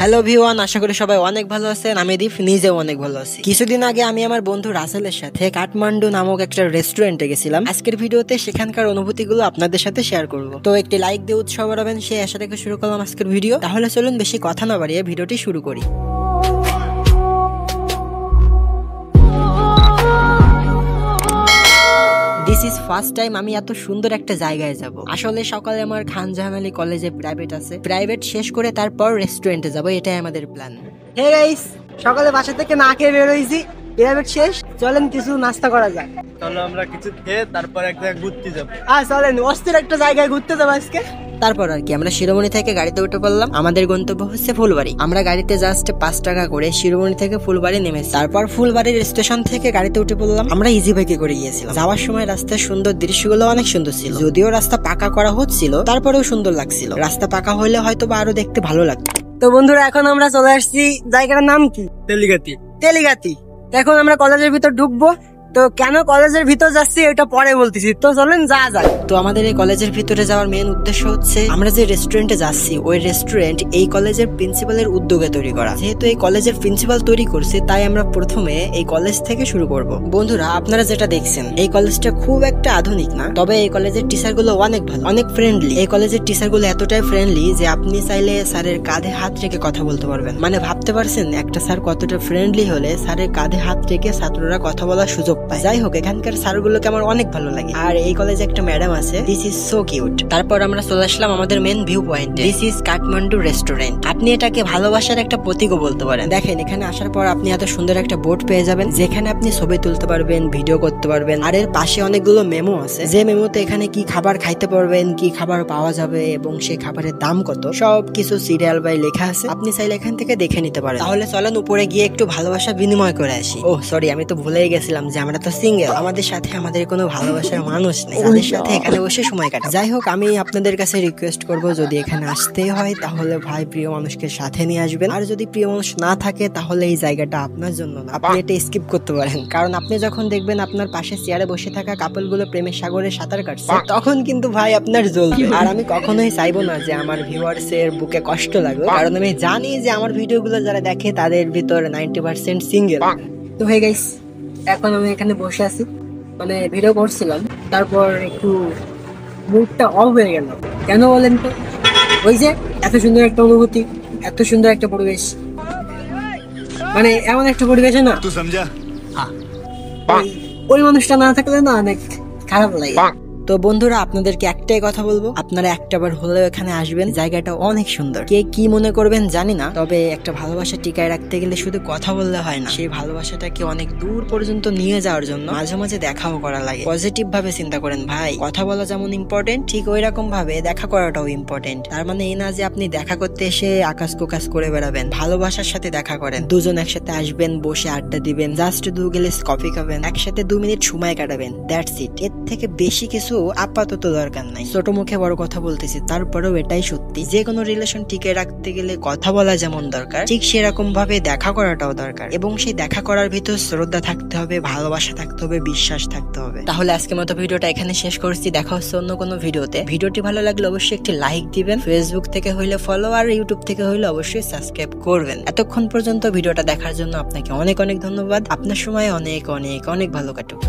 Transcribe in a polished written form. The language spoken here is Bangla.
হ্যালো ভিওয়ান, আশা করি সবাই অনেক ভালো আছেন। আমি দীপ নিজেও অনেক ভালো আছি। কিছুদিন আগে আমি আমার বন্ধু রাসেলের সাথে কাঠমান্ডু নামক একটা রেস্টুরেন্টে গেছিলাম। আজকের ভিডিওতে সেখানকার অনুভূতিগুলো আপনাদের সাথে শেয়ার করব। তো একটি লাইক দিয়ে উৎসাহ বাড়াবেন সেই আশা থেকে শুরু করলাম আজকের ভিডিও। তাহলে চলুন বেশি কথা না বাড়িয়ে ভিডিওটি শুরু করি। দিস ইজ ফার্স্ট টাইম আমি এত সুন্দর একটা জায়গায় যাব। আসলে সকালে আমার খান জাহান আলী কলেজে প্রাইভেট আছে, প্রাইভেট শেষ করে তারপর রেস্টুরেন্টে যাব, এটাই আমাদের প্ল্যান। হে গাইস, সকালে বাসা থেকে না খেয়ে বের হইছি, প্রাইভেট শেষ, চলেন কিছু নাস্তা করা যাক। চলো আমরা কিছু খেয়ে তারপর এক জায়গায় ঘুরতে যাবো। চলেন অস্থির একটা জায়গায় ঘুরতে যাবো আজকে। তারপর আর কি আমরা শিরোমণি থেকে গাড়িতে উঠে পড়লাম। আমাদের গন্তব্য হচ্ছে ফুলবাড়ি। আমরা গাড়িতে জাস্ট 5 টাকা করে শিরোমণি থেকে ফুলবাড়ি নেমেছি। তারপর ফুলবাড়ির স্টেশন থেকে গাড়িতে উঠে পড়লাম। আমরা ইজি বাইকে করে গিয়েছিলাম। যাওয়ার সময় রাস্তার সুন্দর দৃশ্যগুলো অনেক সুন্দর ছিল। যদিও রাস্তা পাকা করা হচ্ছিল, তারপরেও সুন্দর লাগছিল। রাস্তা পাকা হলে হয়তো বা আরো দেখতে ভালো লাগতো। তো বন্ধুরা, এখন আমরা চলে আসছি, জায়গাটার নাম কি? তেলিগাতি। এখন আমরা কলেজের ভিতর ঢুকবো। তো কেন কলেজের ভিতর যাচ্ছি এটা পরে বলতেছি, তো চলেন যা যায়। তো আমাদের এই কলেজের ভিতরে যাওয়ার মেন উদ্দেশ্য হচ্ছে, আমরা যে রেস্টুরেন্টে যাচ্ছি ওই রেস্টুরেন্ট এই কলেজের প্রিন্সিপালের উদ্যোগে তৈরি করা। যেহেতু এই কলেজের প্রিন্সিপাল তৈরি করছে, তাই আমরা প্রথমে এই কলেজ থেকে শুরু করব। বন্ধুরা, আপনারা যেটা দেখছেন এই কলেজটা খুব একটা আধুনিক না, তবে এই কলেজের টিচার গুলো অনেক ভালো, অনেক ফ্রেন্ডলি। এই কলেজের টিচার গুলো এতটাই ফ্রেন্ডলি যে আপনি চাইলে স্যারের কাঁধে হাত রেখে কথা বলতে পারবেন। মানে ভাবতে পারছেন একটা স্যার কতটা ফ্রেন্ডলি হলে স্যারের কাঁধে হাত রেখে ছাত্ররা কথা বলার সুযোগ পায়। যাই হোক, এখানকার স্যারগুলোকে আমার অনেক ভালো লাগে। আর এই কলেজে একটা ম্যাডাম আছে, দিস ইজ সো কিউট। তারপর আমরা চলে আসলাম আমাদের মেন ভিউ পয়েন্টে। This is Kathmandu restaurant. আপনি এটাকে ভালোবাসার একটা প্রতীকও বলতে পারেন। দেখেন, এখানে আসার পর আপনি এত সুন্দর একটা বোর্ড পেয়ে যাবেন, যেখানে আপনি ছবি তুলতে পারবেন, ভিডিও করতে পারবেন। আর এর পাশে অনেকগুলো মেমো আছে, যে মেমোতে এখানে কি খাবার খাইতে পারবেন, কি খাবার পাওয়া যাবে এবং সেই খাবারের দাম কত, সব কিছু সিরিয়াল বাই লেখা আছে। আপনি চাইলে এখান থেকে দেখে নিতে পারেন। তাহলে চলেন উপরে গিয়ে একটু ভালোবাসা বিনিময় করে আসি। ও সরি, আমি তো ভুলেই গেছিলাম যে আমরা তো সিঙ্গেল। আমাদের সাথে আমাদের কোনো ভালোবাসার মানুষ নেই, তাদের সাথে এখানে বসে সময় কাটা। যাই হোক, আমি আপনাদের কাছে রিকোয়েস্ট করব, যদি এখানে আসতে হয় তাহলে ভাই প্রিয় মানুষকে সাথে নিয়ে আসবেন। আর যদি প্রিয় মানুষ না থাকে তাহলে এই জায়গাটা আপনার জন্য না, আপনি এটা স্কিপ করতে পারেন। কারণ আপনি যখন দেখবেন আপনার পাশে চেয়ারে বসে থাকা কাপল গুলো প্রেমের সাগরে সাঁতার কাটছে, তখন কিন্তু ভাই আপনার জ্বলবে। আর আমি কখনোই চাইবো না যে আমার ভিউয়ার্স এর বুকে কষ্ট লাগবে, কারণ আমি জানি যে আমার ভিডিও গুলো যারা দেখে তাদের ভিতর 90% সিঙ্গেল। তো হয়ে গাইস, এখন আমি এখানে বসে আছি, মানে ভিডিও করছিলাম, তারপর একটু মুডটা অফ হয়ে গেল। কেন বলেন তো? ওই যে এত সুন্দর একটা অনুভূতি, এত সুন্দর একটা পরিবেশ, মানে এমন একটা পরিবেশে না ওই মানুষটা না থাকলে না অনেক খারাপ লাগে। তো বন্ধুরা, আপনাদেরকে একটাই কথা বলবো, আপনারা একটাবার হলেও এখানে আসবেন। জায়গাটা অনেক সুন্দর। কে কি মনে করবেন জানি না, তবে একটা ভালোবাসা টিকায় রাখতে গেলে শুধু কথা বললে হয় না, সেই ভালোবাসাটাকে অনেক দূর পর্যন্ত নিয়ে যাওয়ার জন্য মাঝে মাঝে দেখাও করা লাগে। পজিটিভ ভাবে চিন্তা করেন ভাই, কথা বলা যেমন ইম্পর্টেন্ট, ঠিক ওই রকম ভাবে দেখা করাটাও ইম্পর্টেন্ট। তার মানে এই না যে আপনি দেখা করতে এসে আকাশ কুকাশ করে বেড়াবেন। ভালোবাসার সাথে দেখা করেন, দুজন একসাথে আসবেন, বসে আড্ডা দিবেন, জাস্ট 2 গ্লাস কফি খাবেন, একসাথে 2 মিনিট সময় কাটাবেন, দ্যাটস ইট। এর থেকে বেশি কিছু আপাতত দরকার নাই। ছোট মুখে বড় কথা বলতেছি, তারপরেও এটাই সত্যি। যে কোনো রিলেশন টিকে রাখতে গেলে কথা বলা যেমন দরকার, ঠিক সেরকম ভাবে দেখা করাটাও দরকার। এবং সেই দেখা করার ভিতর শ্রদ্ধা থাকতে হবে, ভালোবাসা থাকতে হবে, বিশ্বাস থাকতে হবে। তাহলে আজকের মতো ভিডিওটা এখানে শেষ করছি। দেখা হচ্ছে অন্য কোনো ভিডিওতে। ভিডিওটি ভালো লাগলে অবশ্যই একটি লাইক দিবেন, ফেসবুক থেকে হইলে ফলো, আর ইউটিউব থেকে হইলে অবশ্যই সাবস্ক্রাইব করবেন। এতক্ষণ পর্যন্ত ভিডিওটা দেখার জন্য আপনাকে অনেক অনেক ধন্যবাদ। আপনার সময় অনেক অনেক অনেক ভালো কাটুক।